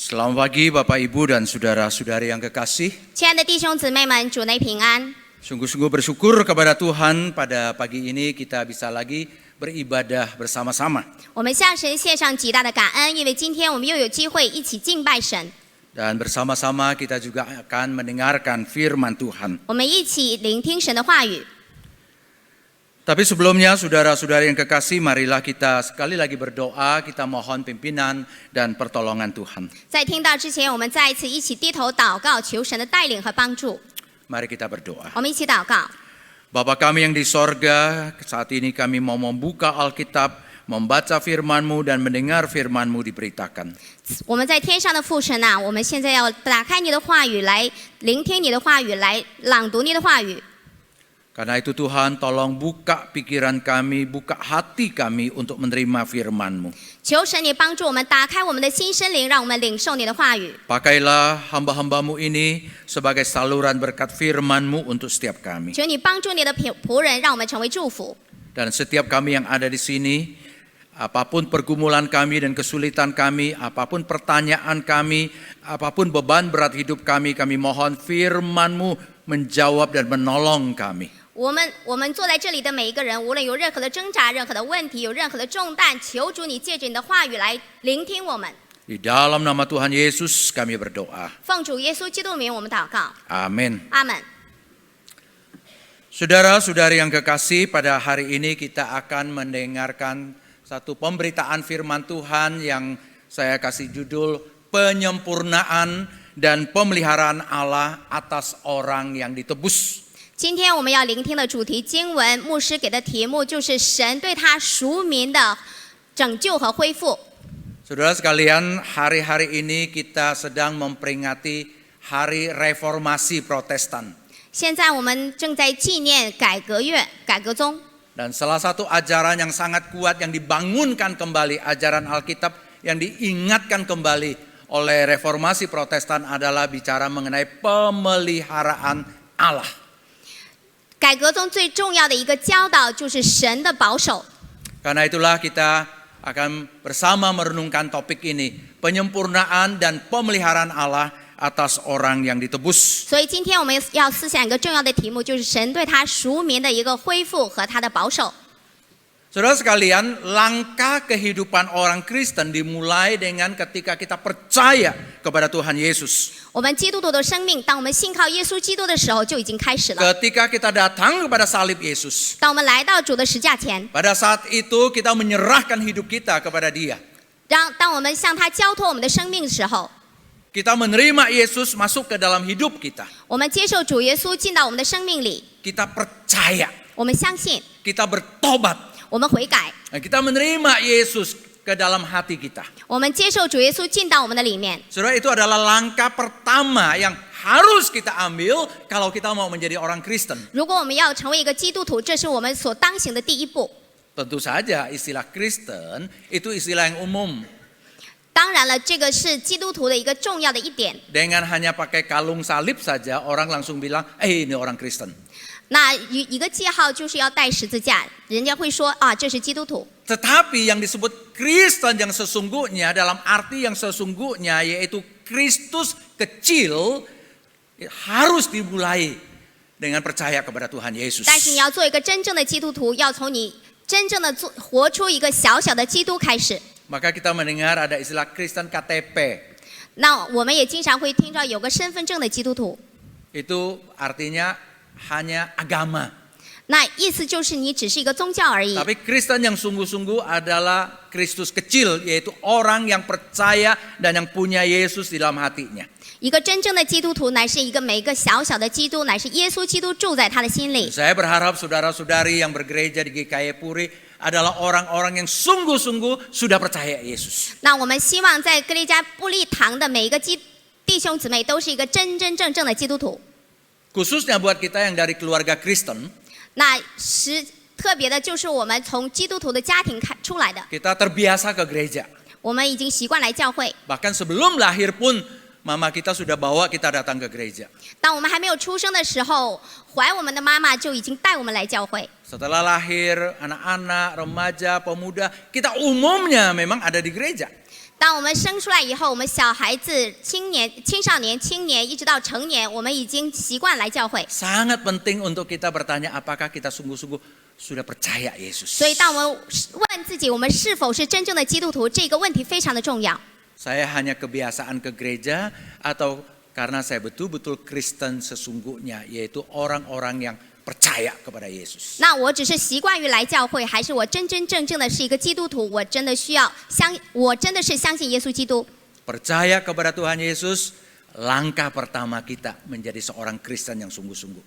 Selamat pagi Bapak Ibu dan saudara-saudari yang kekasih. 亲爱的弟兄姊妹们，主内平安。 Sungguh-sungguh bersyukur kepada Tuhan pada pagi ini kita bisa lagi beribadah bersama-sama. 我们向神献上极大的感恩，因为今天我们又有机会一起敬拜神。 Dan bersama-sama kita juga akan mendengarkan firman Tuhan. 我们一起聆听神的话语。 Tapi sebelumnya saudara-saudari yang kekasih, marilah kita sekali lagi berdoa, kita mohon pimpinan dan pertolongan Tuhan. 在听到之前，我们再一次一起低头祷告，求神的带领和帮助。 Mari kita berdoa. 我们一起祷告。 Bapa kami yang di sorga, saat ini kami mau membuka Alkitab, membaca firman-Mu dan mendengar firman-Mu diberitakan. 我们在天上的父神啊，我们现在要打开你的话语，来聆听你的话语，来朗读你的话语。 Karena itu Tuhan tolong buka pikiran kami, buka hati kami untuk menerima firman-Mu. 求神你帮助我们打开我们的心生灵，让我们领受你的话语。 Pakailah hamba-hamba-Mu ini sebagai saluran berkat firman-Mu untuk setiap kami. 求你帮助你的仆人，让我们成为祝福。 Dan setiap kami yang ada di sini, apapun pergumulan kami dan kesulitan kami, apapun pertanyaan kami, apapun beban berat hidup kami mohon firman-Mu menjawab dan menolong kami. 我们坐在这里的每一个人，无论有任何的挣扎、任何的问题、有任何的重担，求主你借着你的话语来聆听我们。 Di dalam nama Tuhan Yesus kami berdoa. 奉主耶稣基督名，我们祷告。 Amin. 阿门。 Saudara-saudari yang kekasih, pada hari ini kita akan mendengarkan satu pemberitaan firman Tuhan yang saya kasih judul penyempurnaan dan pemeliharaan Allah atas orang yang ditebus. 今天我们要聆听的主题经文，牧师给的题目就是神对他赎民的拯救和恢复。 Saudara sekalian, hari-hari ini kita sedang memperingati Hari Reformasi Protestan. 现在我们正在纪念改革月、改革宗。 Dan salah satu ajaran yang sangat kuat yang dibangunkan kembali, ajaran Alkitab yang diingatkan kembali oleh Reformasi Protestan adalah bicara mengenai pemeliharaan Allah. 改革宗最重要的一个教导就是神的保守。 Karena itulah kita akan bersama merenungkan topik ini, penyempurnaan dan pemeliharaan Allah atas orang yang ditebus. 所以今天我们要思想一个重要的题目，就是神对他赎民的一个恢复和他的保守。 Saudara sekalian, langkah kehidupan orang Kristen dimulai dengan ketika kita percaya kepada Tuhan Yesus. 我们基督徒的生命，当我们信靠耶稣基督的时候，就已经开始了。 Ketika kita datang kepada salib Yesus. 当我们来到主的十架前， Pada saat itu kita menyerahkan hidup kita kepada Dia. 当我们向他交托我们的生命的时候， Kita menerima Yesus masuk ke dalam hidup kita. 我们接受主耶稣进到我们的生命里， Kita percaya, 我们相信， kita bertobat. 我们悔改， Dan kita menerima Yesus ke dalam hati kita. 我们接受主耶稣进到我们的里面。 Saudara, itu adalah langkah pertama yang harus kita ambil kalau kita mau menjadi orang Kristen. 如果我们要成为一个基督徒，这是我们所当行的第一步。 Tentu saja istilah Kristen itu istilah yang umum. 当然了，这个是基督徒的一个重要的一点。 Dengan hanya pakai kalung salib saja orang langsung bilang, ini orang Kristen. 那一个记号就是要带十字架，人家会说啊，这是基督徒。 Tetapi yang disebut Kristen yang sesungguhnya dalam arti yang sesungguhnya yaitu Kristus kecil harus dimulai dengan percaya kepada Tuhan Yesus. 但是你要做一个真正的基督徒，要从你真正的活出一个小小的基督开始。 Maka kita mendengar ada istilah Kristen KTP. 那我们也经常会听到有个身份证的基督徒， Itu artinya hanya agama. 那意思就是你只是一个宗教而已。 Tapi Kristen yang sungguh-sungguh adalah Kristus kecil, yaitu orang yang percaya dan yang punya Yesus di dalam hatinya. 一个真正的基督徒乃是一个每一个小小的基督，乃是耶稣基督住在他的心里。 Saya berharap saudara-saudari yang bergereja di GKI Puri adalah orang-orang yang sungguh-sungguh sudah percaya Yesus. 那我们希望在歌利家布利堂的每一个弟兄姊妹都是一个真真正正的基督徒。 Khususnya buat kita yang dari keluarga Kristen, 那特别的就是我们从基督徒的家庭出来的， kita terbiasa ke gereja. 我们已经习惯来教会。 Bahkan sebelum lahir pun mama kita sudah bawa kita datang ke gereja. 当我们还没有出生的时候，怀我们的妈妈就已经带我们来教会。 Setelah lahir, anak-anak, remaja, pemuda, kita umumnya memang ada di gereja. 当我们生出来以后，我们小孩子、青少年、青年一直到成年，我们已经习惯来教会。 Sangat penting untuk kita bertanya apakah kita sungguh-sungguh sudah percaya Yesus. 所以，当我们问自己我们是否是真正的基督徒，这个问题非常的重要。 Saya hanya kebiasaan ke gereja atau karena saya betul-betul Kristen sesungguhnya, yaitu orang-orang yang percaya kepada Yesus. 那我只是习惯于来教会，还是我真真正正的是一个基督徒？我真的是相信耶稣基督。 Percaya kepada Tuhan Yesus, langkah pertama kita menjadi seorang Kristen yang sungguh-sungguh.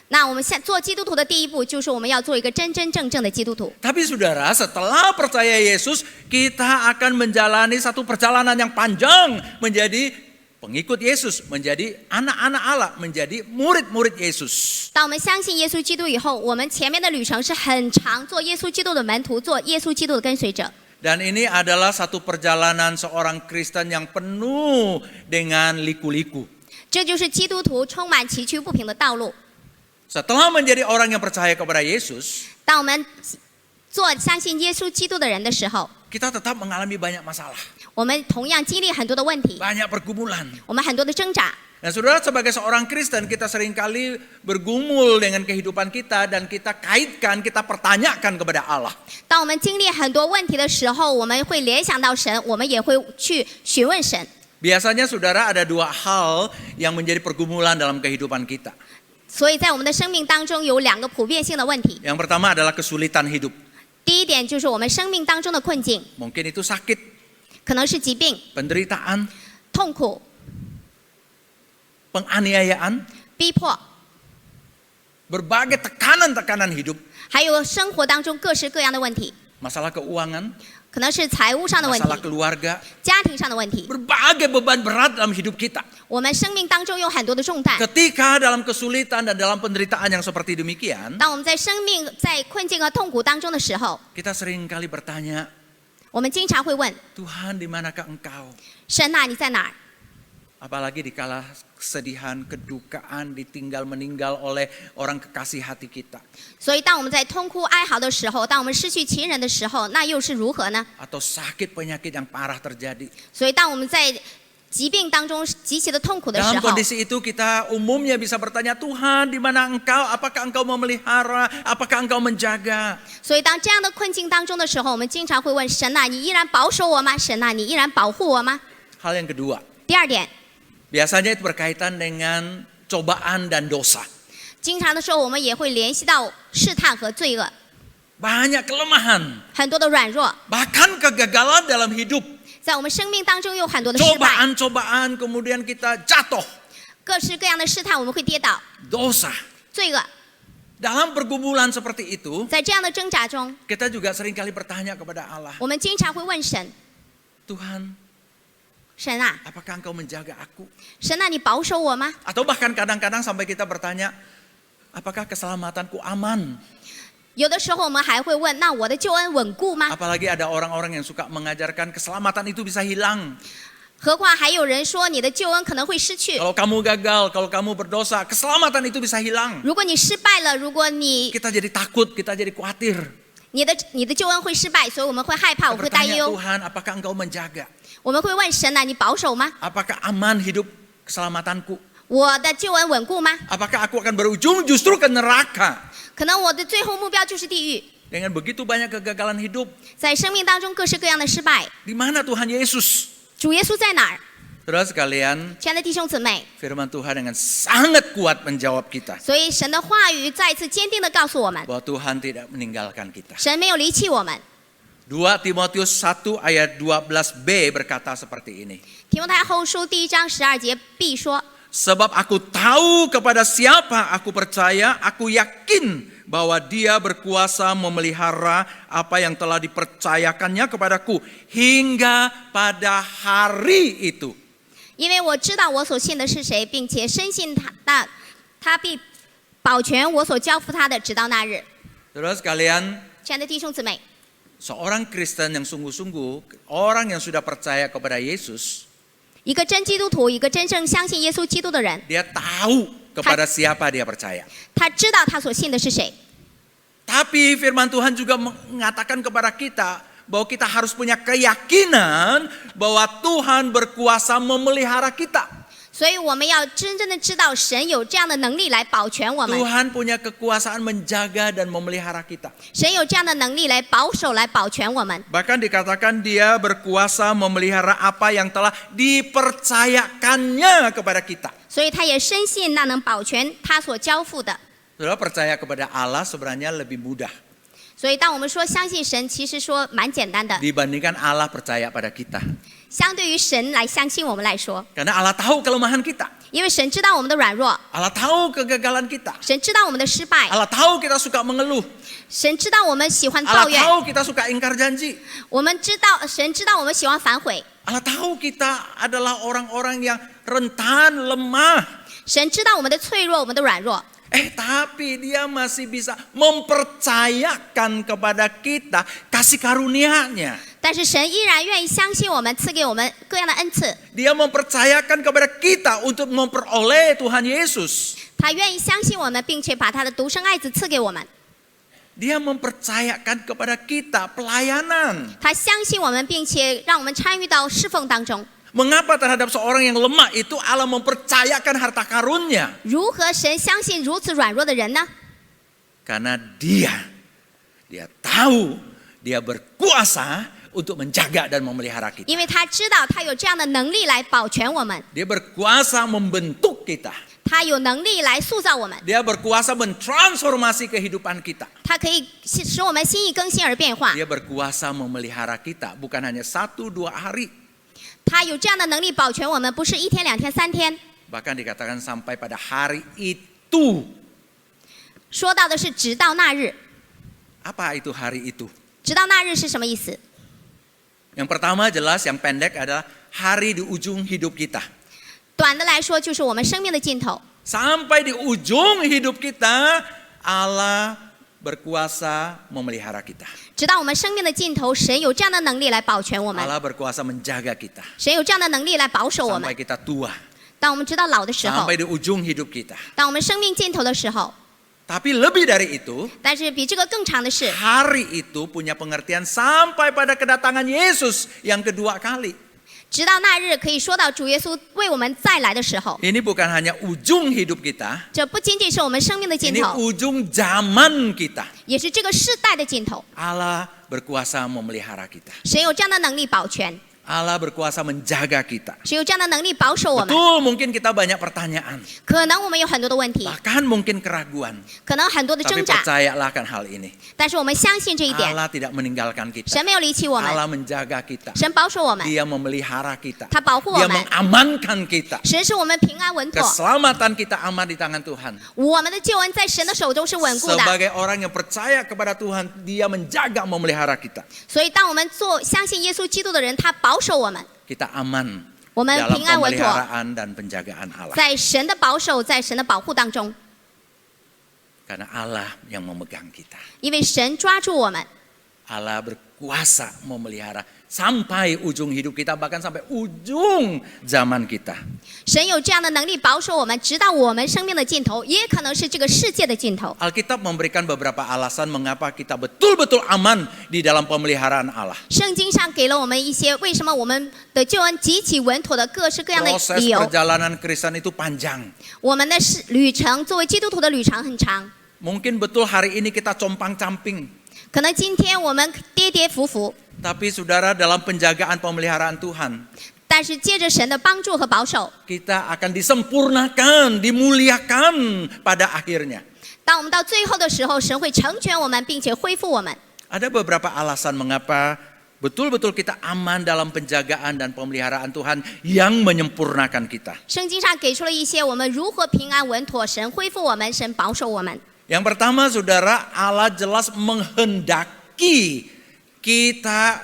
那我们做基督徒的第一步，就是我们要做一个真真正正的基督徒。 Tapi saudara, setelah percaya Yesus, kita akan menjalani satu perjalanan yang panjang menjadi pengikut Yesus, menjadi anak-anak Allah, menjadi murid-murid Yesus. 当我们相信耶稣基督以后，我们前面的旅程是很长，做耶稣基督的门徒，做耶稣基督的跟随者。 Dan ini adalah satu perjalanan seorang Kristen yang penuh dengan liku-liku. 这就是基督徒充满崎岖不平的道路。 Setelah menjadi orang yang percaya kepada Yesus, 当我们做相信耶稣基督的人的时候， kita tetap mengalami banyak masalah, 我们同样经历很多的问题， banyak pergumulan. 我们很多的挣扎。 Dan saudara, sebagai seorang Kristen, kita seringkali bergumul dengan kehidupan kita dan kita kaitkan, kita pertanyakan kepada Allah. 当我们经历很多问题的时候，我们会联想到神，我们也会去询问神。 Biasanya saudara ada dua hal yang menjadi pergumulan dalam kehidupan kita. 所以在我们的生命当中有两个普遍性的问题。 Yang pertama adalah kesulitan hidup. 第一点就是我们生命当中的困境， Mungkin itu sakit, 可能是疾病、 penderitaan, 痛苦、 penganiayaan, 逼迫， berbagai tekanan-tekanan hidup, 还有生活当中各式各样的问题， masalah keuangan, 可能是财务上的问 masalah 题、 keluarga, 家庭上的问题。 berbagai beban berat dalam hidup kita. 我们生命当中有很多的重担。 Ketika dalam kesulitan dan dalam penderitaan yang seperti demikian, 当我们在生命在困境和痛苦当中的时候， kita seringkali bertanya, 我们经常会问 Tuhan di manakah engkau? 神啊，你在哪儿？ Apalagi dikala kesedihan, kedukaan, ditinggal meninggal oleh orang kekasih hati kita. 所以，当我们在痛哭哀嚎的时候，当我们失去亲人的时候，那又是如何呢？ Atau sakit penyakit yang parah terjadi. 所以，当我们在疾病当中极其的痛苦的时 Dalam 候， kondisi itu kita umumnya bisa bertanya, Tuhan di mana engkau? Apakah engkau memelihara? Apakah engkau menjaga? 所以当这样的困境当中的时候，我们经常会问神啊，你依然保守我吗？神啊，你依然保护我吗？ Hal yang kedua, 第二点， biasanya itu berkaitan dengan cobaan dan dosa. 经常的时候我们也会联系到试探和罪恶， Banyak kelemahan, 很多的软弱， bahkan kegagalan dalam hidup. 在我们生命当中有很多的失败， Cobaan-cobaan kemudian kita jatuh. 各式各样的试探，我们会跌倒， Dosa. 罪恶。 Dalam pergumulan seperti itu, 在这样的挣扎中， kita juga seringkali bertanya kepada Allah, 我们经常会问神： Tuhan, 神啊， apakah engkau menjaga aku? 神啊，你保守我吗？ Atau bahkan kadang-kadang sampai kita bertanya, apakah keselamatanku aman? 有的时候我们还会问：那我的救恩稳固吗？ Apalagi ada orang-orang yang suka mengajarkan keselamatan itu bisa hilang. 何况还有人说你的救恩可能会失去。 Kalau kamu gagal, kalau kamu berdosa, keselamatan itu bisa hilang. 如果你失败了，如果你 Kita jadi takut, kita jadi khawatir. 你的救恩会失败，所以我们会害怕，我 Kita 们会担 bertanya, 忧， Tuhan, apakah engkau menjaga? 我们会问神啊，你保守吗？ Apakah aman hidup keselamatanku? 我的救恩稳固吗？ Apakah aku akan berujung justru ke neraka? 可能我的最后目标就是地狱。 Dengan begitu banyak kegagalan hidup, 在生命当中各式各样的失败， di mana Tuhan Yesus? 主耶稣在哪儿？ Saudara sekalian, 亲爱的弟兄姊妹， firman Tuhan dengan sangat kuat menjawab kita 所以神的话语再一次坚定地告诉我们， bahwa Tuhan tidak meninggalkan kita. 神没有离弃我们。 2 Timotius 1 ayat 12b berkata seperti ini. 提摩太后书第1章12节必说： Sebab aku tahu kepada siapa aku percaya, aku yakin bahwa dia berkuasa memelihara apa yang telah dipercayakannya kepadaku hingga pada hari itu. 因为我知道我所信的是谁，并且深信他必保全我所交付他的，直到那日。 Saudara sekalian, 亲爱的弟兄姊妹， seorang Kristen yang sungguh-sungguh, orang yang sudah percaya kepada Yesus, 一个真基督徒，一个真正相信耶稣基督的人， dia tahu kepada siapa dia percaya. 他知道他所信的是谁。 Tapi firman Tuhan juga mengatakan kepada kita bahwa kita harus punya keyakinan bahwa Tuhan berkuasa memelihara kita. 所以我们要真正的知道神有这样的能力来保全我们， Tuhan punya kekuasaan menjaga dan memelihara kita. 神有这样的能力来保守来保全我们。 Bahkan dikatakan dia berkuasa memelihara apa yang telah dipercayakannya kepada kita. 所以他也深信那能保全他所交付的。 Saudara, percaya kepada Allah sebenarnya lebih mudah 所以当我们说相信神，其实说蛮简单的， dibandingkan Allah percaya pada kita. 相对于神来相信我们来说， Karena Allah tahu kelemahan kita. 因为神知道我们的软弱， Allah tahu kegagalan kita. 神知道我们的失败， Allah tahu kita suka mengeluh. 神知道我们喜欢 Allah 抱怨， tahu kita suka ingkar janji. 神知道我们喜欢反悔， Allah tahu kita adalah orang-orang yang rentan, lemah. 神知道我们的脆弱，我们的软弱。 Tapi dia masih bisa mempercayakan kepada kita kasih karunia-Nya. 但是神依然愿意相信我们，赐给我们各样的恩赐。 Dia mempercayakan kepada kita untuk memperoleh Tuhan Yesus. 他愿意相信我们，并且把他的独生爱子赐给我们。 Dia mempercayakan kepada kita pelayanan. 他相信我们，并且让我们参与到侍奉当中。 Mengapa terhadap seorang yang lemah itu Allah mempercayakan harta karunnya? 如何神相信如此软弱的人呢？ Karena dia tahu dia berkuasa untuk menjaga dan memelihara kita. 因为他知道他有这样的能力来保全我们， Dia berkuasa membentuk kita. 他有能力来塑造我们， Dia berkuasa mentransformasi kehidupan kita. 他可以使我们心意更新而变化。 Dia berkuasa memelihara kita, bukan hanya 1-2 hari. 他有这样的能力保全我们，不是1天、2天、3天。 Bahkan dikatakan sampai pada hari itu. 说到的是直到那日， Apa itu hari itu? 直到那日是什么意思？ Yang pertama jelas, yang pendek adalah hari di ujung hidup kita. 短的来说，就是我们生命的尽头。 Sampai di ujung hidup kita, Allah berkuasa memelihara kita. 直到我们生命的尽头，神有这样的能力来保全我们， Allah berkuasa menjaga kita. 神有这样的能力来保守我们 Sampai。kita tua. 当我们直到老的时候， Sampai di ujung hidup kita. 当我们生命尽头的时候， Tapi lebih dari itu, 但是比这个更长的是， hari itu punya pengertian sampai pada kedatangan Yesus yang kedua kali. 直到那日可以说到主耶稣为我们再来的时候， Ini bukan hanya ujung hidup kita, 这不仅仅是我们生命的尽 ini 头， ujung zaman kita. 也是这个世代的尽头。 Allah berkuasa memelihara kita. 神有这样的能力保全， Allah berkuasa menjaga kita. 神有这样的能力保守我们。 Betul, mungkin kita banyak pertanyaan, 可能我们有很多的问题， bahkan mungkin keraguan. 可能很多的 Tapi 挣扎， percayalah akan hal ini. 但是我们相信这一点， Allah tidak meninggalkan kita. 神没有离弃我们， Allah menjaga kita. 神保守我们， Dia memelihara kita. 他保护我 Dia 们， mengamankan kita. 神使我们平安稳妥， Keselamatan kita aman di tangan Tuhan. 我们的救恩在神的手中是稳固的。 Sebagai orang yang percaya kepada Tuhan, Dia menjaga memelihara kita. 所以，当我们相信耶稣基督的人，他保守我们， Kita aman 我们 dalam 平安稳妥， pemeliharaan dan penjagaan Allah. 在神的保守，在神的保护当中， Karena Allah yang memegang kita. 因为神抓住我们， Allah berkuasa memelihara sampai ujung hidup kita, bahkan sampai ujung zaman kita. 神有这样的能力保守我们，直到我们生命的尽头，也可能是这个世界的尽头。 Alkitab memberikan beberapa alasan mengapa kita betul-betul aman di dalam pemeliharaan Allah. 圣经上给了我们一些为什么我们的救恩极其稳妥的各式各样的 Proses 理由。 perjalanan Kristen itu panjang. 我们的旅程，作为基督徒的旅程很长， Mungkin betul hari ini kita compang-camping. 可能今天我们跌跌伏伏， Tapi saudara, dalam penjagaan pemeliharaan Tuhan, 但是借着神的帮助和保守， kita akan disempurnakan, dimuliakan pada akhirnya. 当我们到最后的时候，神会成全我们，并且恢复我们。 Ada beberapa alasan mengapa betul-betul kita aman dalam penjagaan dan pemeliharaan Tuhan yang menyempurnakan kita. 圣经上给出了一些我们如何平安稳妥，神恢复我们，神保守我们。 Yang pertama, saudara, Allah jelas menghendaki kita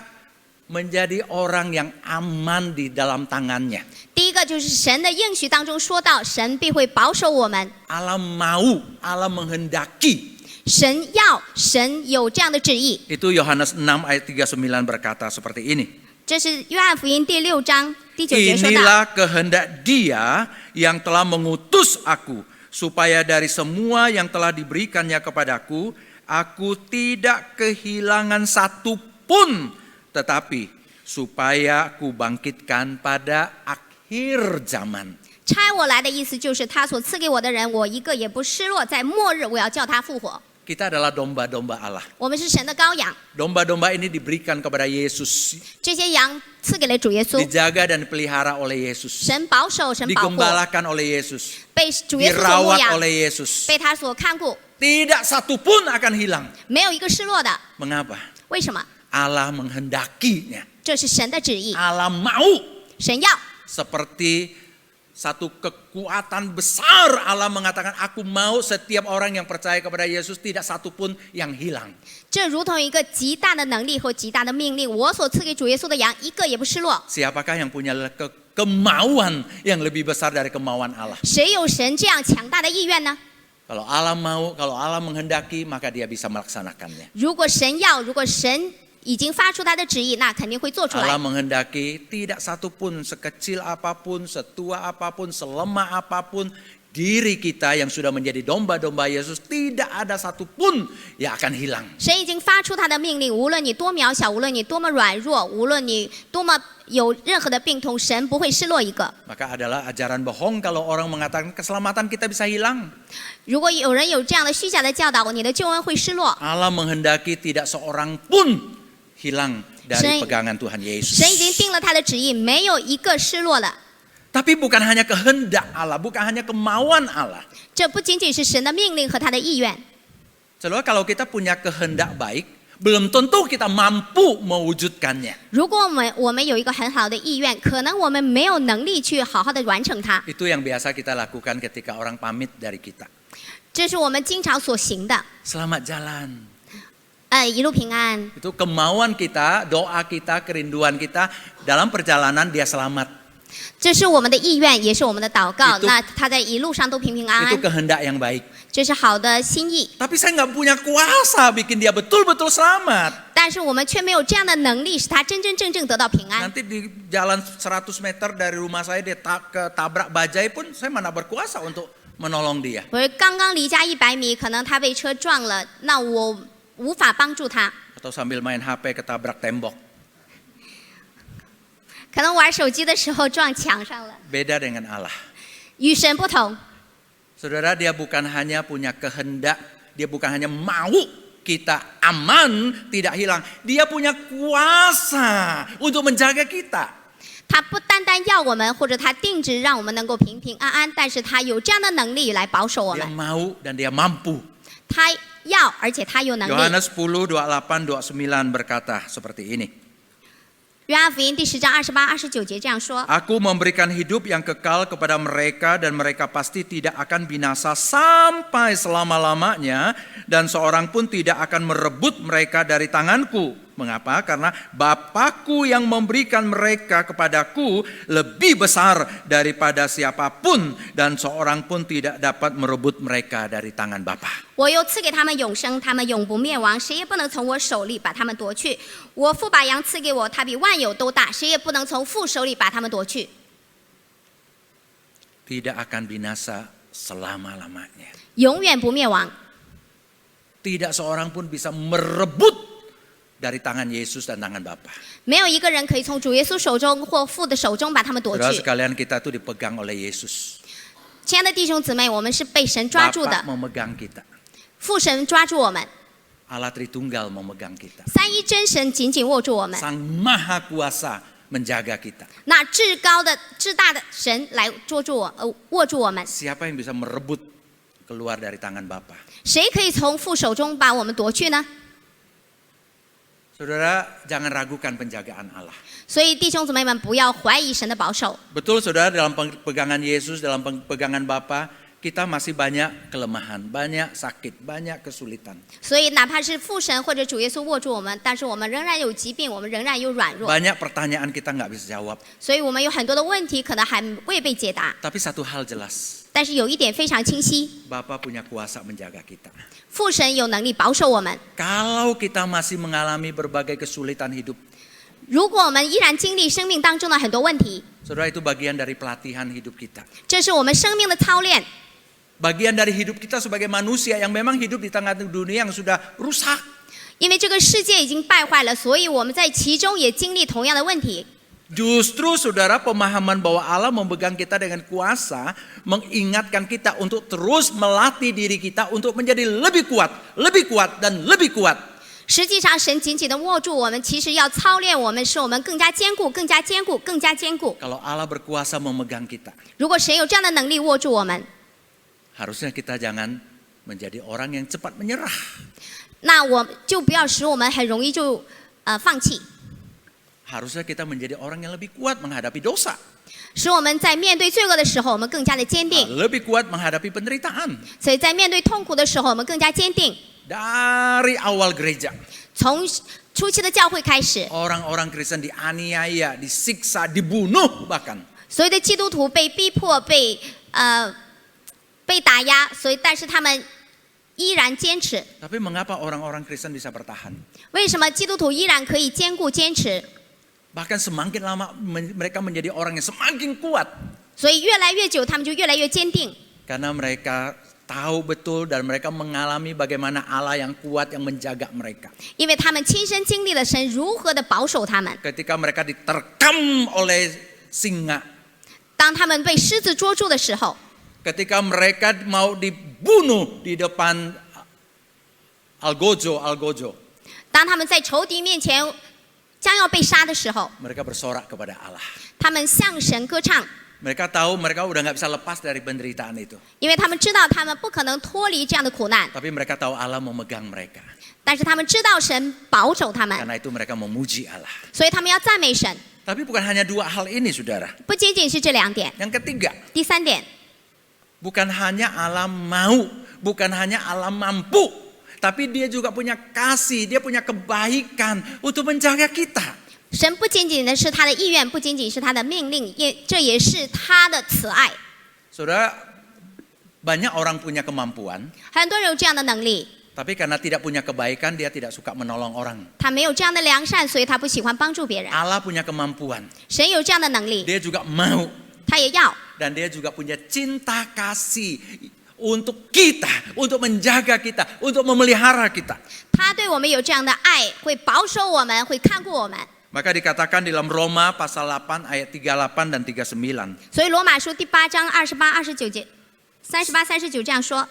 menjadi orang yang aman di dalam tangannya. 第一个就是神的应许当中说到，神必会保守我们。 Allah mau, Allah menghendaki. 神有这样的旨意。 Itu Yohanes 6 ayat 39 berkata seperti ini. 这是约翰福音第6章第第9节说到， Inilah kehendak Dia yang telah mengutus aku, supaya dari semua yang telah diberikannya kepadaku, aku tidak kehilangan satu pun, tetapi supaya ku bangkitkan pada akhir zaman. 差我来的意思就是他所赐给我的人，我一个也不失落，在末日我要叫他复活。 Kita adalah domba-domba Allah. 我们是神的羔羊， Domba-domba ini diberikan kepada Yesus, 这些羊赐给了主耶稣， dijaga dan dipelihara oleh Yesus, 神保守，神保护， digembalakan oleh Yesus, 被主耶稣所牧 dirawat 养， oleh Yesus. 被他所看顾， Tidak satu pun akan hilang. 没有一个失落的。 Mengapa? 为什么？ Allah menghendakinya. 这是神的旨意， Allah mau. 神要。 Seperti satu kekuatan besar Allah mengatakan, aku mau setiap orang yang percaya kepada Yesus tidak satu pun yang hilang. 这如同一个极大的能力和极大的命令，我所赐给主耶稣的羊，一个也不失落。 Siapakah yang punya kemauan yang lebih besar dari kemauan Allah? 谁有神这样强大的意愿呢？ Kalau Allah mau, kalau Allah menghendaki, maka Dia bisa melaksanakannya. 如果神要，如果神已经发出他的旨意，那肯定会做出 Allah 来。 menghendaki tidak satu pun, sekecil apapun, setua apapun, selemah apapun, diri kita yang sudah menjadi domba-domba Yesus, tidak ada satu pun yang akan hilang. 神已经发出他的命令，无论你多渺小，无论你多么软弱，无论你多么有任何的病痛，神不会失落一个。 Maka adalah ajaran bohong kalau orang mengatakan keselamatan kita bisa hilang. 如果有人有这样的虚假的教导，你的救恩会失落。 Allah menghendaki tidak seorang pun hilang dari pegangan Tuhan Yesus. 神已经定了他的旨意，没有一个失落的。 Tapi bukan hanya kehendak Allah, bukan hanya kemauan Allah. 这不仅仅是神的命令和他的意愿。 Saudara, kalau kita punya kehendak baik, belum tentu kita mampu mewujudkannya. 如果我们有一个很好的意愿，可能我们没有能力去好好的完成它。 Itu yang biasa kita lakukan ketika orang pamit dari kita. 这是我们经常所行的。 Selamat jalan. 一路平安， Itu kemauan kita, doa kita, kerinduan kita dalam perjalanan dia selamat. 这是我们的意愿，也是我们的祷告。 Itu- 那他在一路上都平平安 Itu 安， kehendak yang baik. 这是好的心意。 Tapi saya nggak punya kuasa bikin dia betul-betul selamat. 但是我们却没有这样的能力，使他真真正正得到平安。 Nanti di jalan 100 meter dari rumah saya dia ketabrak bajai pun saya mana berkuasa untuk menolong dia. 我刚刚离家100米，可能他被车撞了，那我无法帮助他。 Atau sambil main HP ketabrak tembok. 可能玩手机的时候撞墙上了。 Beda dengan Allah. 与神不同， Saudara, dia bukan hanya punya kehendak, dia bukan hanya mau kita aman, tidak hilang. Dia punya kuasa untuk menjaga kita. 他不单单要我们，或者他定制让我们能够平平安安，但是他有这样的能力来保守我 Dia 们。 mau dan dia mampu. 他要，而且他有能力。 Yohanes 10, 28, 29 berkata seperti ini. 约翰福音第10章28、29节这样说： Aku memberikan hidup yang kekal kepada mereka dan mereka pasti tidak akan binasa sampai selama-lamanya dan seorang pun tidak akan merebut mereka dari tanganku. Mengapa? Karena Bapakku yang memberikan mereka kepadaku lebih besar daripada siapapun dan seorang pun tidak dapat merebut mereka dari tangan Bapa. 我又赐给他们永生，他们永不灭亡，谁也不能从我手里把他们夺去。我父把羊赐给我，他比万有都大，谁也不能从父手里把他们夺去。 Tidak akan binasa selama-lamanya. 永远不灭亡， Tidak seorang pun bisa merebut dari tangan Yesus dan tangan Bapa. 没有一个人可以从主耶稣手中或父的手中把他们夺 Saudara 去。 sekalian, kita tuh dipegang oleh Yesus. 亲爱的弟兄姊妹，我们是被神抓住 Bapa 的， memegang kita. 父神抓住我们， Allah Tritunggal memegang kita. 三一真神紧紧握住我们， Sang Maha Kuasa menjaga kita. 那至高的、至大的神来捉住握住我们。 Siapa yang bisa merebut keluar dari tangan Bapa? 谁可以从父手中把我们夺去呢？ Saudara, jangan ragukan penjagaan Allah. 所以弟兄姊妹们，不要怀疑神的保守。 Betul saudara, dalam pegangan Yesus, dalam pegangan Bapa, kita masih banyak kelemahan, banyak sakit, banyak kesulitan. 所以哪怕是父神或者主耶稣握住我们，但是我们仍然有疾病，我们仍然有软弱， Banyak pertanyaan kita nggak bisa jawab. 所以我们有很多的问题可能还未被解答。 Tapi satu hal jelas, 但是有一点非常清晰， Bapa punya kuasa menjaga kita. 父神有能力保守我们。 Kalau kita masih mengalami berbagai kesulitan hidup, 如果我们依然经历生命当中的很多问题， Saudara, itu bagian dari pelatihan hidup kita. 这是我们生命的操练， Bagian dari hidup kita sebagai manusia yang memang hidup di tengah dunia yang sudah rusak. 因为这个世界已经败坏了，所以我们在其中也经历同样的问题。 Justru saudara, pemahaman bahwa Allah memegang kita dengan kuasa mengingatkan kita untuk terus melatih diri kita untuk menjadi lebih kuat, dan lebih kuat. 实际上，神紧紧地握住我们，其实要操练我们，使我们更加坚固、更加坚固、更加坚固。 Kalau Allah berkuasa memegang kita, 如果神有这样的能力握住我们， harusnya kita jangan menjadi orang yang cepat menyerah. 那我就不要使我们很容易就放弃， Harusnya kita menjadi orang yang lebih kuat menghadapi dosa, 使我们在面对罪恶的时候，我们更加的坚定； lebih kuat menghadapi penderitaan. 所以在面对痛苦的时候，我们更加坚定。 Dari awal gereja, 从初期的教会开始， orang-orang Kristen dianiaya, disiksa, dibunuh bahkan. 所有的基督徒被逼迫、被打压，但是他们依然坚持。 Tapi mengapa orang-orang Kristen bisa bertahan? 为什么基督徒依然可以坚固坚持？ Bahkan semakin lama mereka menjadi orang yang semakin kuat. 所以越来越久，他们就越来越坚定， Karena mereka tahu betul dan mereka mengalami bagaimana Allah yang kuat yang menjaga mereka. 因为他们亲身经历了神如何的保守他们。 Ketika mereka diterkam oleh singa, 当他们被狮子捉住的时候， ketika mereka mau dibunuh di depan Algojo, 当他们在仇敌面前将要被杀的时候， mereka bersorak kepada Allah. 他们向神歌唱， Mereka tahu mereka udah nggak bisa lepas dari penderitaan itu. 因为他们知道他们不可能脱离这样的苦难， Tapi mereka tahu Allah memegang mereka. 但是他们知道神保守他们， Karena itu mereka memuji Allah. 所以他们要赞美神。 Tapi bukan hanya dua hal ini, saudara. 不仅仅是这两点， Yang ketiga, 第三点， bukan hanya Allah mau, bukan hanya Allah mampu, tapi dia juga punya kasih, dia punya kebaikan untuk menjaga kita. 神不仅仅的是他的意愿，不仅仅是他的命令，这也是他的慈爱。 Saudara, banyak orang punya kemampuan, 很多人有这样的能力， tapi karena tidak punya kebaikan, dia tidak suka menolong orang. 他没有这样的良善，所以他不喜欢帮助别人。 Allah punya kemampuan, 神有这样的能力， dia juga mau, 他也要， dan dia juga punya cinta kasih untuk kita, untuk menjaga kita, untuk memelihara kita. 他对我们有这样的爱，会保守我们，会看顾我们。 Maka dikatakan dalam Roma pasal 8 ayat 38 dan 39. 所以罗马书第8章28、29节、38、39这样说：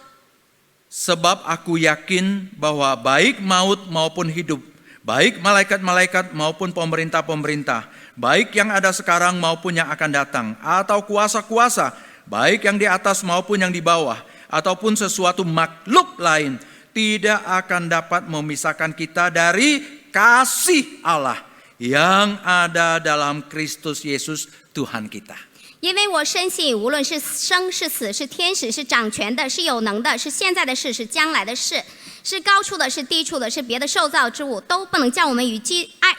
Sebab aku yakin bahwa baik maut maupun hidup, baik malaikat-malaikat maupun pemerintah-pemerintah, baik yang ada sekarang maupun yang akan datang, atau kuasa-kuasa, baik yang di atas maupun yang di bawah, ataupun sesuatu makhluk lain, tidak akan dapat memisahkan kita dari kasih Allah yang ada dalam Kristus Yesus Tuhan kita. 因为我深信，无论是生是死，是天使，是掌权的，是有能的，是现在的事，是将来的事，是高处的，是低处的，是别的受造之物，都不能叫我们与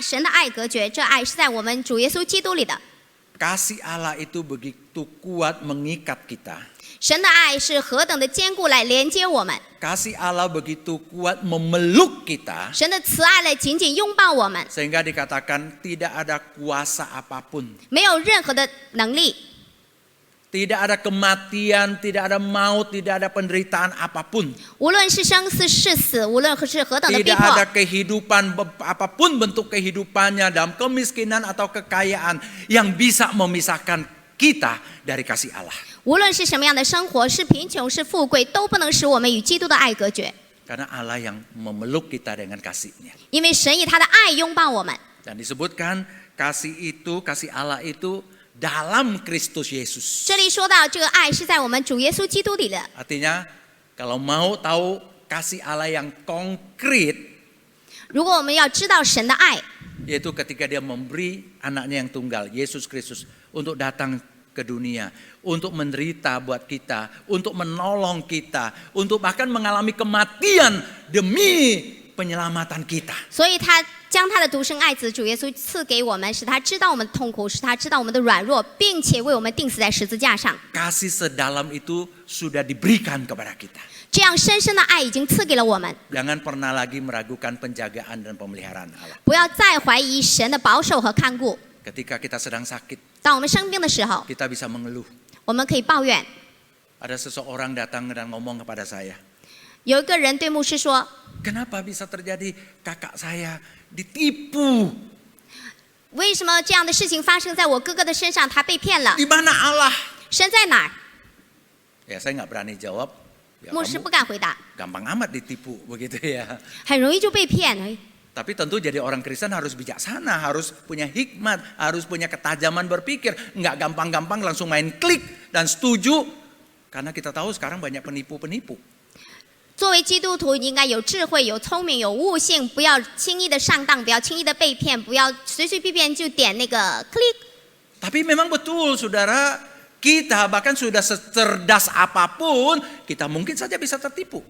神的爱隔绝。这爱是在我们主耶稣基督里的。 Kasih Allah itu begitu kuat mengikat kita. 神的爱是何等的坚固来连接我们， Kasih Allah begitu kuat memeluk kita 神的慈爱来紧紧拥抱我们， sehingga dikatakan tidak ada kuasa apapun, 没有任何的能力， tidak ada kematian, tidak ada maut, tidak ada penderitaan apapun, 无论是生是死，无论是何等的逼 tidak 迫， ada kehidupan apapun bentuk kehidupannya dalam kemiskinan atau kekayaan yang bisa memisahkan kita dari kasih Allah. 无论是什么样的生活，是贫穷是富贵，都不能使我们与基督的爱隔绝， Karena Allah yang memeluk kita dengan kasih-Nya. 因为神以他的爱拥抱我们。 Dan disebutkan kasih Allah itu dalam Kristus Yesus. 这里说到这个爱是在我们主耶稣基督里的， Artinya kalau mau tahu kasih Allah yang konkret, 如果我们要知道神的爱， yaitu ketika dia memberi anaknya yang tunggal, Yesus Kristus, untuk datang ke dunia, untuk menderita buat kita, untuk menolong kita, untuk bahkan mengalami kematian demi penyelamatan kita. 所以他将他的独生爱子主耶稣赐给我们，使他知道我们的痛苦，使他知道我们的软弱，并且为我们钉死在十字架上。 Kasih sedalam itu sudah diberikan kepada kita. 这样深深的爱已经赐给了我们， Jangan pernah lagi meragukan penjagaan dan pemeliharaan Allah. 不要再怀疑神的保守和看顾。 Ketika kita sedang sakit, 当我们生病的时候， kita bisa mengeluh. 我们可以抱怨。 Ada seseorang datang dan ngomong kepada saya, 有一个人对牧师说 kenapa bisa terjadi kakak saya ditipu? 为什么这样的事情发生在我哥哥的身上？他被骗了， Di mana Allah? 神在哪儿？ Ya saya nggak berani jawab. Ya, 牧师 kamu 不敢回答， gampang amat ditipu begitu ya. 很容易就被骗。 Tapi tentu jadi orang Kristen harus bijaksana, harus punya hikmat, harus punya ketajaman berpikir. Nggak gampang-gampang langsung main klik dan setuju. Karena kita tahu sekarang banyak penipu-penipu. 作为基督徒，应该有智慧、有聪明、有悟性，不要轻易的上当，不要轻易的被骗，不要随随便便就点那个 click。 Tapi memang betul saudara, kita bahkan sudah secerdas apapun, kita mungkin saja bisa tertipu.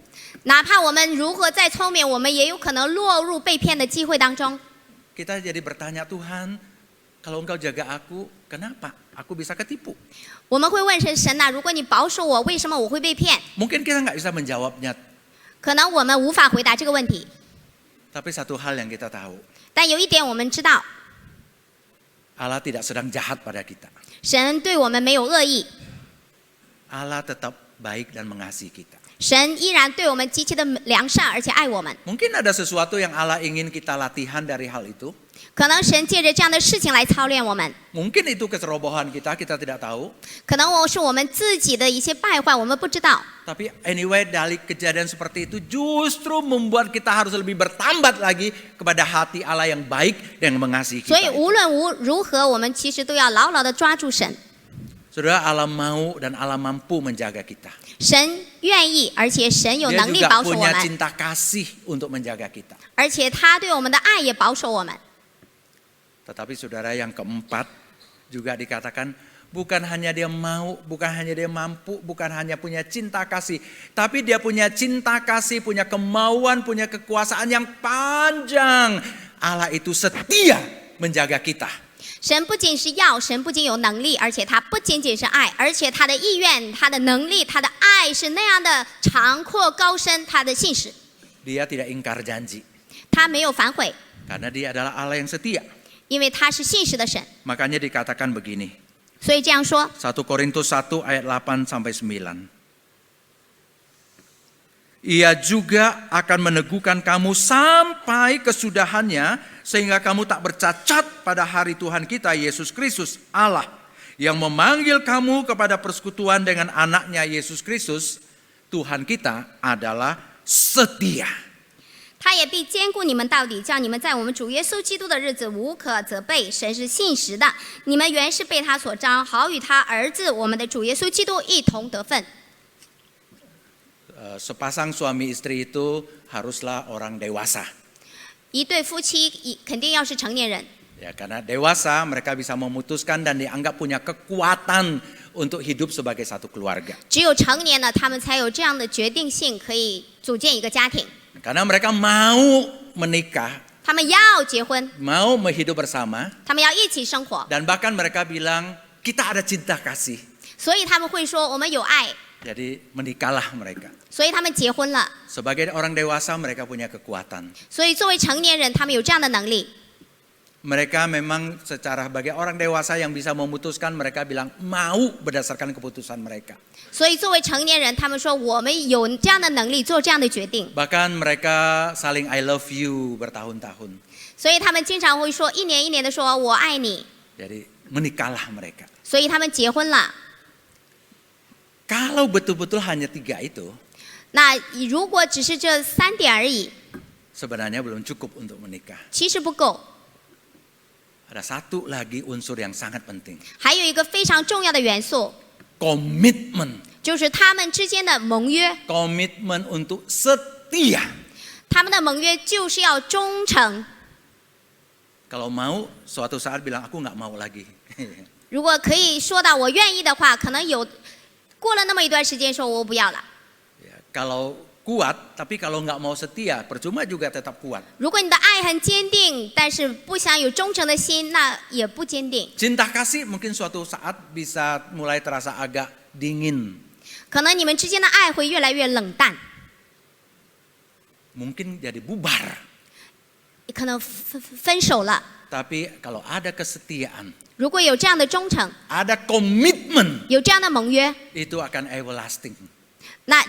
哪怕我们如何再聪明，我们也有可能落入被骗的机会当中。 Kita jadi bertanya, Tuhan, kalau engkau jaga aku, kenapa aku bisa ketipu? 我们会问神呐，如果你保守我，为什么我会被骗？ Mungkin kita nggak bisa menjawabnya, 可能我们无法回答这个问题， tapi satu hal yang kita tahu, 但有一点我们知道， Allah tidak sedang jahat pada kita. 神对我们没有恶意， Allah tetap baik dan mengasihi kita. 神依然对我们极其的良善，而且爱我们。 Mungkin ada sesuatu yang Allah ingin kita latihan dari hal itu. 可能神借着这样的事情来操练我们， Mungkin itu kecerobohan kita, kita tidak tahu. 可能是我们自己的一些败坏，我们不知道。 Tapi anyway, dari kejadian seperti itu justru membuat kita harus lebih bertambat lagi kepada hati Allah yang baik dan mengasihi 所以 kita. 无论如何，我们其实都要牢牢的抓住神。 Saudara, Allah mau dan Allah mampu menjaga kita. 神愿意，而且神有 Dia 能力 juga 保守我 punya 们， cinta kasih untuk menjaga kita. 而且他对我们的爱也保守我们。 Tetapi saudara, yang keempat juga dikatakan bukan hanya dia mau, bukan hanya dia mampu, bukan hanya punya cinta kasih, tapi dia punya cinta kasih, punya kemauan, punya kekuasaan yang panjang. Allah itu setia menjaga kita. 神不仅是要，神不仅有能力，而且他不仅仅是爱，而且他的意愿、他的能力、他的爱是那样的长阔高深，他的信实， Dia tidak ingkar janji, 他没有反悔， karena dia adalah Allah yang setia. 因为他是信实的神。 Makanya dikatakan begini, 所以这样说， 1 Korintus 1 ayat 8-9. Ia juga akan meneguhkan kamu sampai kesudahannya, sehingga kamu tak bercacat pada hari Tuhan kita Yesus Kristus, Allah yang memanggil kamu kepada persekutuan dengan anaknya Yesus Kristus. Tuhan kita adalah setia. 他也必兼顾你们到底，叫你们在我们主耶稣基督的日子无可责备。神是信实的，你们原是被他所招，好与他儿子我们的主耶稣基督一同得分。 Sepasang suami istri itu haruslah orang dewasa. 一对夫妻肯定要是成年人， Ya, karena dewasa mereka bisa memutuskan dan dianggap punya kekuatan untuk hidup sebagai satu keluarga. 只有成年了，他们才有这样的决定性，可以组建一个家庭。 Karena mereka mau menikah, 他们要结婚， mau hidup bersama, 他们要一起生活， dan bahkan mereka bilang kita ada cinta kasih. 所以他们会说我们有爱， Jadi menikahlah mereka. 所以他们结婚了。 Sebagai orang dewasa mereka punya kekuatan. 所以作为成年人，他们有这样的能力。 Mereka memang secara sebagai orang dewasa yang bisa memutuskan, mereka bilang mau berdasarkan keputusan mereka. 所以作为成年人，他们说我们有这样的能力做这样的决定。 Bahkan mereka saling I love you bertahun-tahun. 所以他们经常会说一年一年的说我爱你。 Jadi menikahlah mereka. 所以他们结婚了。 Kalau betul-betul hanya 3 itu, 那如果只是这3点而已， sebenarnya belum cukup untuk menikah. 其实不够。 Ada satu lagi unsur yang sangat penting. 还有一个非常重要的元素， Komitmen. 就是他们之间的盟约。 Komitmen untuk setia. 他们的盟约就是要忠诚。 Kalau mau, suatu saat bilang aku nggak mau lagi. 如果可以说到我愿意的话，可能有过了那么一段时间说我不要了。 Ya, kalau kuat, tapi kalau nggak mau setia, percuma juga tetap kuat. 如果你的爱很坚定，但是不想有忠诚的心，那也不坚定。 Cinta kasih mungkin suatu saat bisa mulai terasa agak dingin. 可能你们之间的爱会越来越冷淡， Mungkin jadi bubar. 可能分手了。 Tapi kalau ada kesetiaan, 如果有这样的忠诚， ada komitmen, 有这样的盟约， itu akan everlasting. 那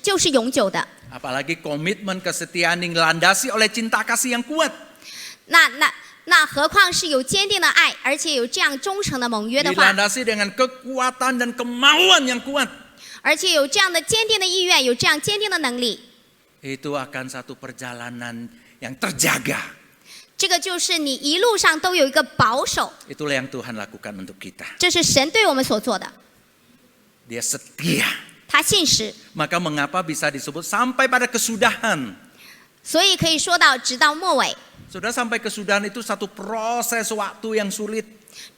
就是永久的。 Apalagi komitmen kesetiaan yang dilandasi oleh cinta kasih yang kuat. 那何况是有坚定的爱，而且有这样忠诚的盟约的话， Dilandasi dengan kekuatan dan kemauan yang kuat. 而且有这样的坚定的意愿，有这样坚定的能力， Itu akan satu perjalanan yang terjaga. 这个就是你一路上都有一个保守， Itulah yang Tuhan lakukan untuk kita. 这是神对我们所做的。 Dia setia. 他信实， Maka mengapa bisa disebut sampai pada kesudahan? 所以可以说到直到末尾。 Sudah sampai kesudahan itu satu proses waktu yang sulit.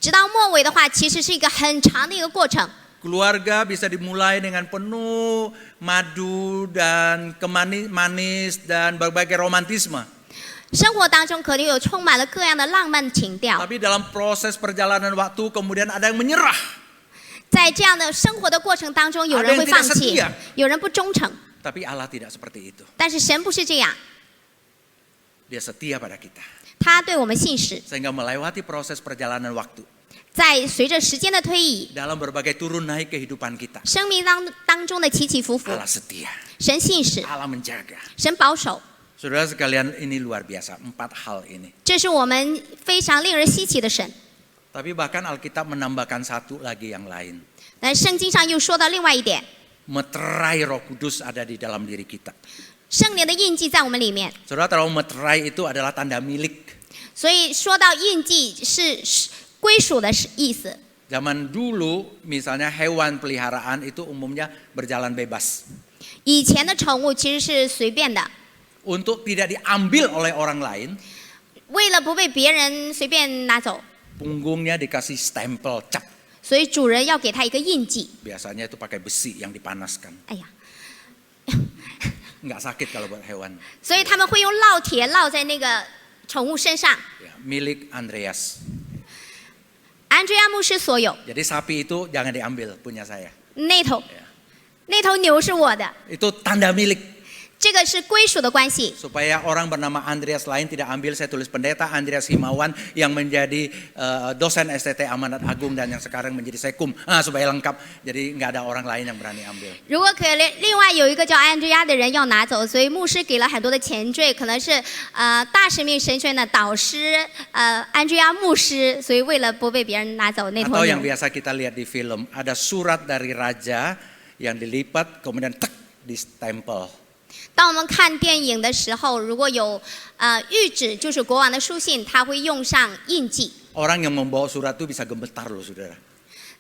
直到末尾的话，其实是一个很长的一个过程。 Keluarga bisa dimulai dengan penuh madu dan manis dan berbagai romantisme. 生活当中可能有充满了各样的浪漫情调， Tapi dalam proses perjalanan waktu kemudian ada yang menyerah. 在这样的生活的过程当中，有人会放弃，有人不忠诚， Tapi Allah tidak seperti itu. 但是神不是这样， Dia setia pada kita. 他对我们信实。 Sehingga melewati proses perjalanan waktu. 在随着时间的推移， Dalam berbagai turun naik kehidupan kita. 生命当中的起起伏伏， Allah setia. 神信实， Allah menjaga. 神保守， Saudara sekalian, ini luar biasa. 4 hal ini. 这是我们非常令人稀奇的神。 Tapi bahkan Alkitab menambahkan satu lagi yang lain. 但圣经上又说到另外一点， Meterai Roh Kudus ada di dalam diri kita. 圣灵的印记在我们里面。 Saudara tahu meterai itu adalah tanda milik. 所以说到印记是归属的意思。 Zaman dulu misalnya hewan peliharaan itu umumnya berjalan bebas. 以前的宠物其实是随便的， Untuk tidak diambil oleh orang lain, 为了不被别人随便拿走， punggungnya dikasih stempel cap. 所以主人要给他一个印记。 Biasanya itu pakai besi yang dipanaskan. 哎呀， Nggak sakit kalau buat hewan. 所以他们会用烙铁烙在那个宠物身上。 Ya, milik Andreas. 安追亚牧师所有， Jadi sapi itu jangan diambil, punya saya. 那头牛是我的， Itu tanda milik. 这个是归属的关系。 Supaya orang bernama Andreas lain tidak ambil, saya tulis pendeta Andreas Himawan yang menjadi dosen STT Amanat Agung dan yang sekarang menjadi sekum. Supaya lengkap, jadi nggak ada orang lain yang berani ambil. 如果可以，另外有一个叫安追亚的人要拿走，所以牧师给了很多的前缀，可能是大使命神学院的导师安追亚牧师，所以为了不被别人拿走那头 Atau yang 牛。 biasa kita lihat di film, ada surat dari raja yang dilipat kemudian tek di stempel. 当我们看电影的时候，如果有谕旨，就是国王的书信，他会用上印记。 Orang yang membawa surat itu bisa gemetar loh saudara.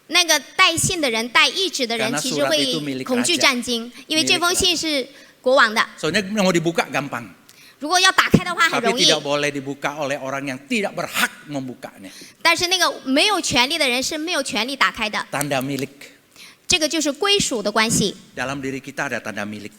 那个带信的人、带谕旨的人， Karena 其实 surat 会 itu milik 恐惧 raja 战惊，因为这封信是国王的。 Soalnya mau dibuka gampang. 如果要打开的话很 Tapi 容易， tidak boleh dibuka oleh orang yang tidak berhak membukanya. 但是那个没有权利的人是没有权利打开的。 Tanda milik. 这个就是归属的关系， Dalam diri kita ada tanda milik.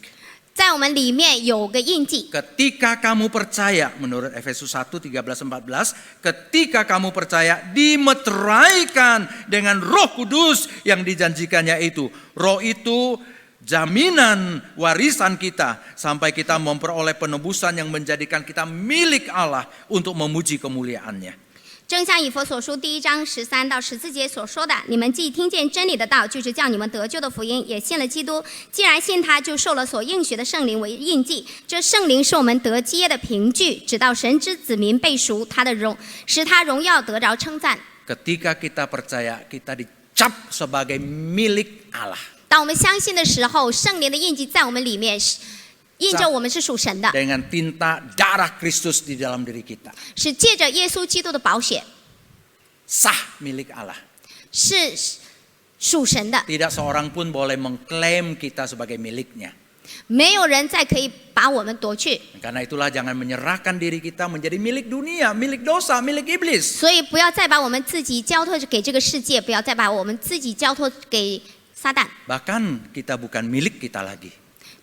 在我们里面有个印记。 Ketika kamu percaya, menurut Efesus 1:13-14, ketika kamu percaya dimeteraikan dengan Roh Kudus yang dijanjikannya itu. Roh itu jaminan warisan kita sampai kita memperoleh penebusan yang menjadikan kita milik Allah untuk memuji kemuliaannya. 正像以弗所书第1章13到14节所说的，你们既听见真理的道，就是叫你们得救的福音，也信了基督。既然信他，就受了所应许的圣灵为印记。这圣灵是我们得基业的凭据，直到神之子民被赎，使他荣耀得着称赞。 Ketika kita percaya, kita dicap sebagai milik Allah. 当我们相信的时候，圣灵的印记在我们里面，印着我们是属神的， Dengan tinta darah Kristus di dalam diri kita. 是借着耶稣基督的宝血， Sah milik Allah. 是属神的。 Tidak seorang pun boleh mengklaim kita sebagai miliknya. 没有人再可以把我们夺去， Karena itulah jangan menyerahkan diri kita menjadi milik dunia, milik dosa, milik iblis. 所以不要再把我们自己交托给这个世界，不要再把我们自己交托给撒旦。 Bahkan kita bukan milik kita lagi.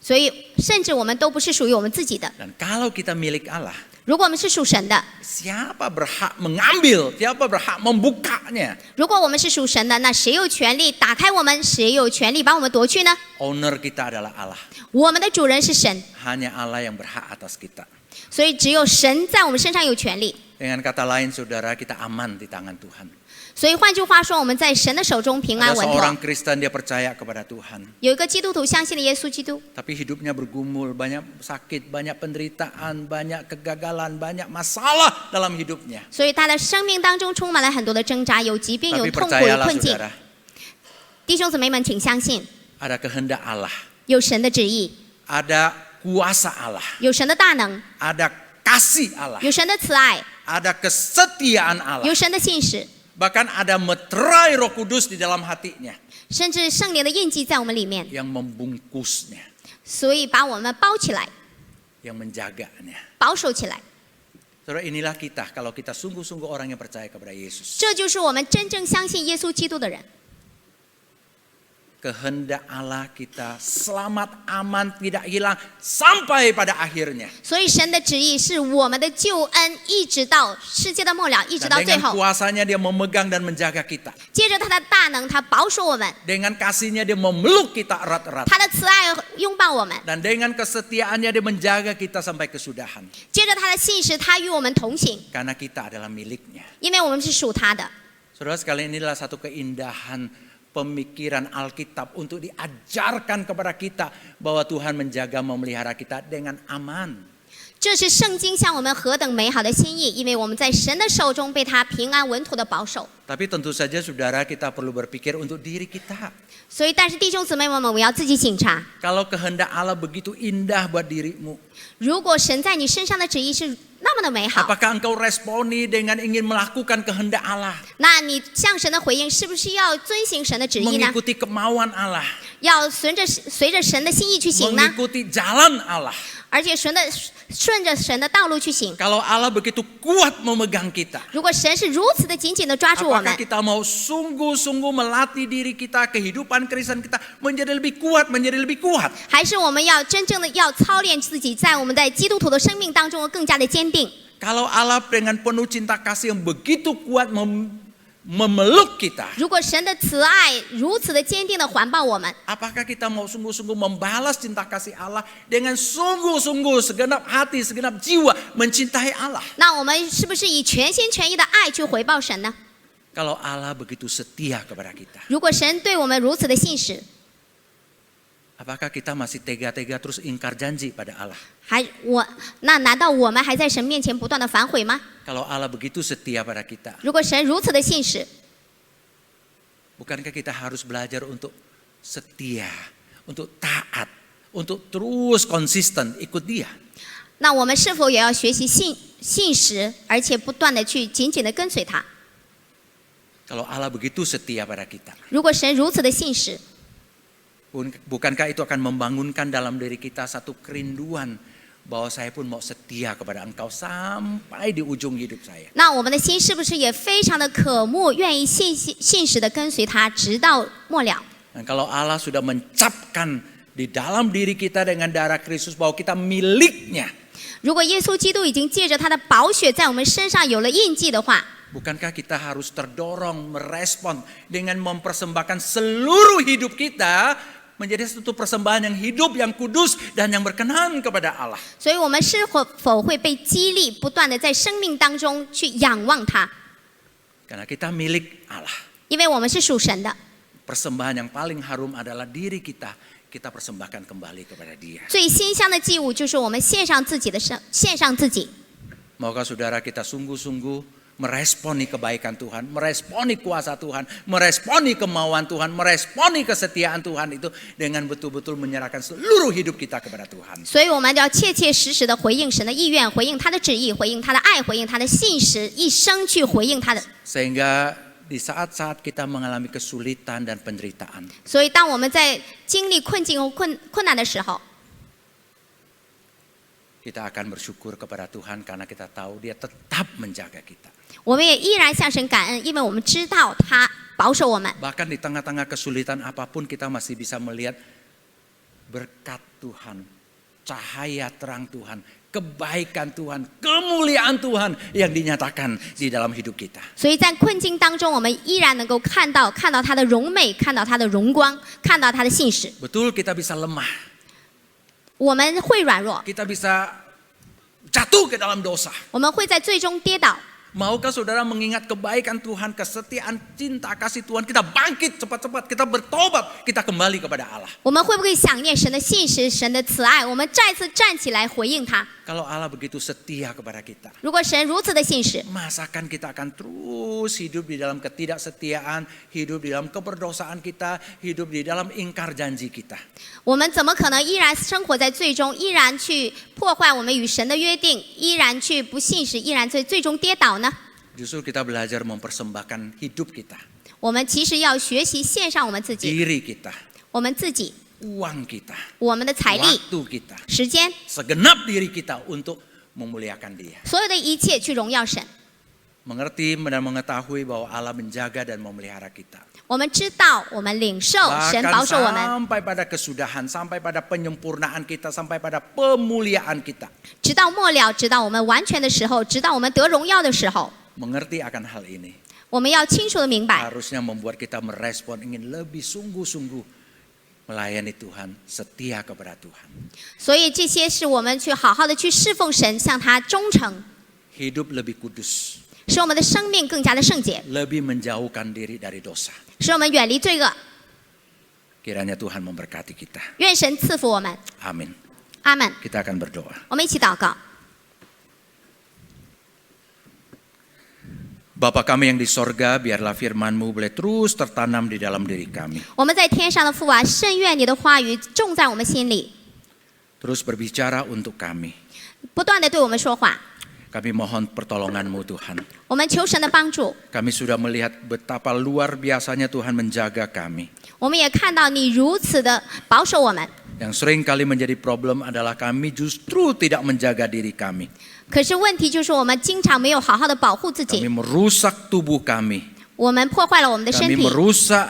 所以甚至我们都不是属于我们自己的。 Dan kalau kita milik Allah, 如果我们是属神的， siapa berhak mengambil, siapa berhak membukanya? 如果我们是属神的，那谁有权利打开我们？谁有权利把我们夺去呢？ Owner kita adalah Allah. 我们的主人是神， Hanya Allah yang berhak atas kita. 所以只有神在我们身上有权利。 Dengan kata lain, saudara, kita aman di tangan Tuhan. 所以换句话说，我们在神的手中平安 Ada 稳 seorang 妥。 Kristen dia percaya kepada Tuhan, 有一个基督徒相信了耶稣基督， tapi hidupnya bergumul, banyak sakit, banyak penderitaan, banyak kegagalan, banyak masalah dalam hidupnya. 所以他的生命当中充满了很多的挣扎，有疾病，有 Tapi 痛苦，有 percayalah 困境。 saudara, 弟兄姊妹们，请相信， ada kehendak Allah, 有神的旨意， ada kuasa Allah, 有神的大能， ada kasih Allah, 有神的慈爱， ada kesetiaan Allah. 有神的信使， Bahkan ada meterai Roh Kudus di dalam hatinya 甚至圣灵的印记在我们里面， yang membungkusnya, 所以把我们包起来， yang menjaganya. 保守起来。 Saudara, inilah kita kalau kita sungguh-sungguh orang yang percaya kepada Yesus. 这就是我们真正相信耶稣基督的人。 Kehendak Allah kita selamat, aman, tidak hilang sampai pada akhirnya. 所以神的旨意是我们的救恩，一直到世界的末了，一直 Dan 到最 dengan 后。 kuasanya dia memegang dan menjaga kita. 接着他的大能，他保守我们； Dengan kasihnya dia memeluk kita erat-erat. 他的慈爱拥抱我们； Dan dengan kesetiaannya dia menjaga kita sampai kesudahan. 接着他的信实，他与我们同行， Karena kita adalah miliknya. 因为我们是属他的。 Saudara sekalian, inilah satu keindahan pemikiran Alkitab untuk diajarkan kepada kita bahwa Tuhan menjaga memelihara kita dengan aman. 这是圣经向我们何等美好的心意，因为我们在神的手中被他平安稳妥的保守。 Tapi tentu saja saudara, kita perlu berpikir untuk diri kita. 所以，但是弟兄姊妹们，我们要自己省察， Kalau kehendak Allah begitu indah buat dirimu, 如果神在你身上的旨意是那么的美好， apakah engkau responi dengan ingin melakukan kehendak Allah, 那你向神的回应是不是要遵行神的旨意呢？ mengikuti kemauan Allah, 要随着神的心意去行呢？ mengikuti jalan Allah? 而且顺着神的道路去行。 Kalau Allah begitu kuat memegang kita, 如果神是如此的紧紧的抓住我们 apakah，kita mau sungguh-sungguh melatih diri kita, kehidupan Kristen kita menjadi lebih kuat, menjadi lebih kuat? 还是我们要真正的要操练自己，在我们在基督徒的生命当中更加的坚定？ Kalau Allah dengan penuh cinta kasih yang begitu kuat memeluk kita, 如果神的慈爱如此的坚定的环抱我们， apakah kita mau sungguh-sungguh membalas cinta kasih Allah dengan sungguh-sungguh segenap hati, segenap jiwa mencintai Allah? 那我们是不是以全心全意的爱去回报神呢？ Kalau Allah begitu setia kepada kita, 如果神对我们如此的信实， apakah kita masih tega-tega terus ingkar janji pada Allah? 那难道我们还在神面前不断的反悔吗？ Kalau Allah begitu setia pada kita, 如果神如此的信实， bukankah kita harus belajar untuk setia, untuk taat, untuk terus konsisten ikut Dia? 那我们是否也要学习信实，而且不断的去紧紧的跟随他？ Kalau Allah begitu setia pada kita, 如果神如此的信实， bukankah itu akan membangunkan dalam diri kita satu kerinduan bahwa saya pun mau setia kepada Engkau sampai di ujung hidup saya? 那我们的心是不是也非常的渴慕，愿意信实的跟随他，直到末了？ Dan kalau Allah sudah mencapkan di dalam diri kita dengan darah Kristus bahwa kita miliknya, 如果耶稣基督已经借着他的宝血在我们身上有了印记的话， bukankah kita harus terdorong merespon dengan mempersembahkan seluruh hidup kita menjadi satu persembahan yang hidup, yang kudus, dan yang berkenan kepada Allah? 所以我们是否会被激励，不断的在生命当中去仰望他？ Karena kita milik Allah. 因为我们是属神的， Persembahan yang paling harum adalah diri kita persembahkan kembali kepada Dia. 最馨香的祭物就是我们献上自己。 Maukah saudara kita sungguh-sungguh meresponi kebaikan Tuhan, meresponi kuasa Tuhan, meresponi kemauan Tuhan, meresponi kesetiaan Tuhan itu dengan betul-betul menyerahkan seluruh hidup kita kepada Tuhan. 所以我们要切切实实的回应神的意愿，回应他的旨意，回应他的爱，回应他的信实，一生去回应他的。 Sehingga di saat-saat kita mengalami kesulitan dan penderitaan, 所以当我们在经历困境和困难的时候， kita akan bersyukur kepada Tuhan karena kita tahu Dia tetap menjaga kita. 我们也依然向神感恩，因为我们知道他保守我们。 Bahkan di tengah-tengah kesulitan apapun kita masih bisa melihat berkat Tuhan, cahaya terang Tuhan, kebaikan Tuhan, kemuliaan Tuhan yang dinyatakan di dalam hidup kita. 所以在困境当中，我们依然能够看到他的荣美，看到他的荣光，看到他的信实。 Betul kita bisa lemah, 我们会软弱， kita bisa jatuh ke dalam dosa. 我们会在最终跌倒。 Maukah saudara mengingat kebaikan Tuhan, kesetiaan, cinta, kasih Tuhan, kita bangkit cepat-cepat, kita bertobat, kita kembali kepada Allah. 我们会不会想念神的信实、神的慈爱？我们再次站起来回应他。 Kalau Allah begitu setia kepada kita, 如果神如此的信实， masakan kita akan terus hidup di dalam ketidaksetiaan, hidup di dalam keberdosaan kita, hidup di dalam ingkar janji kita. 我们怎么可能依然生活在最终，依然去破坏我们与神的约定，依然去不信实，依然最终跌倒呢？ Justru kita belajar mempersembahkan hidup kita, 我们其实要学习献上我们自己， diri kita, 我们自己， uang kita, 我们的财力、 waktu kita, 时间， segenap diri kita untuk memuliakan Dia. 所有的一切去荣耀神。 Mengerti dan mengetahui bahwa Allah menjaga dan memelihara kita. 我们知道，我们领受神 Bahkan 保守我们， sampai pada kesudahan, sampai pada penyempurnaan kita, sampai pada pemuliaan kita. 直到末了，直到我们完全的时候，直到我们得荣耀的时候， Mengerti akan hal ini 我们要清楚的明白， harusnya membuat kita merespon ingin lebih sungguh-sungguh melayani Tuhan, setia kepada Tuhan. 所以这些是我们去好好的去侍奉神，向他忠诚， Hidup lebih kudus, 使我们的生命更加的圣洁， lebih menjauhkan diri dari dosa. 使我们远离罪恶。 Kiranya Tuhan memberkati kita. 愿神赐福我们， Amin. 阿门。 Kita akan berdoa. 我们一起祷告。 Bapa kami yang di sorga, biarlah firman-Mu boleh terus tertanam di dalam diri kami. 我们在天上的父啊，甚愿你的话语种在我们心里， Terus berbicara untuk kami. 不断的对我们说话。 Kami mohon pertolongan-Mu Tuhan. 我们求神的帮助， Kami sudah melihat betapa luar biasanya Tuhan menjaga kami. 我们也看到你如此的保守我们。 Yang sering kali menjadi problem adalah kami justru tidak menjaga diri kami. 可是问题就是我们经常没有好好的保护自 Kami 己， merusak tubuh kami. 我们破坏了我们的身 Kami 体， merusak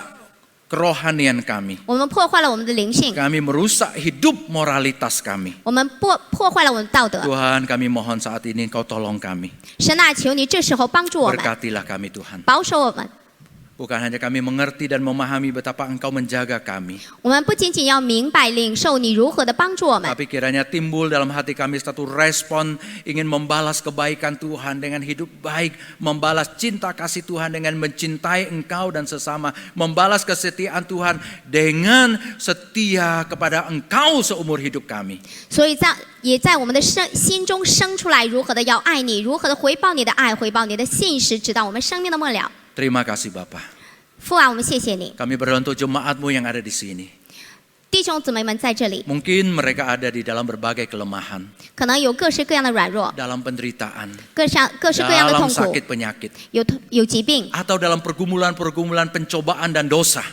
kerohanian kami. 我们破坏了我们的灵性， Kami merusak hidup moralitas kami. 我们破坏了我们的道德。 Tuhan, kami mohon saat ini Engkau tolong kami. 神啊，求你这时候帮助我们， Berkatilah kami Tuhan. 保守我们。 Bukan hanya kami mengerti dan memahami betapa Engkau menjaga kami. 我们不仅仅要明白领受你如何的帮助我们， Tapi kiranya timbul dalam hati kami satu respon ingin membalas kebaikan Tuhan dengan hidup baik, membalas cinta kasih Tuhan dengan mencintai Engkau dan sesama, membalas kesetiaan Tuhan dengan setia kepada Engkau seumur hidup kami. 所以也在我们的心中生出来如何的要爱你，如何的回报你的爱，回报你的信实，直到我们生命的末了。 Terima kasih Bapa. 父啊，我们谢谢你， Kami berdoa untuk jemaat-Mu yang ada di sini. 弟兄姊妹们在这里， Mungkin mereka ada di dalam berbagai kelemahan, 可能有各式各样的软弱， dalam penderitaan, 各式各样的 dalam 痛苦， sakit penyakit, 有疾病， atau dalam pergumulan-pergumulan pencobaan dan dosa.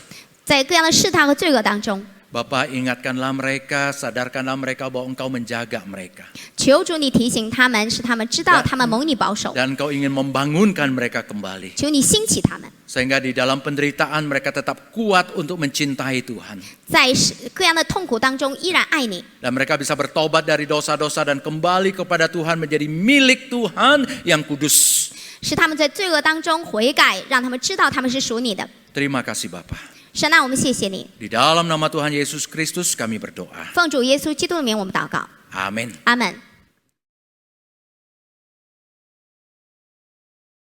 在各样的试探和罪恶当中。 Bapa, ingatkanlah mereka, sadarkanlah mereka bahwa Engkau menjaga mereka. 求主你提醒他们，使他们知道他们蒙你保守。 Dan Engkau ingin membangunkan mereka kembali. 求你兴起他们， Sehingga di dalam penderitaan mereka tetap kuat untuk mencintai Tuhan. 在各样的痛苦当中依然爱你， Dan mereka bisa bertobat dari dosa-dosa dan kembali kepada Tuhan menjadi milik Tuhan yang kudus. 使他们在罪恶当中悔改，让他们知道他们是属你的。 Terima kasih Bapa. 神啊，我们谢谢你， Di dalam nama Tuhan Yesus Kristus kami berdoa. 奉主耶稣基督的名我们祷告， Amin. 阿门。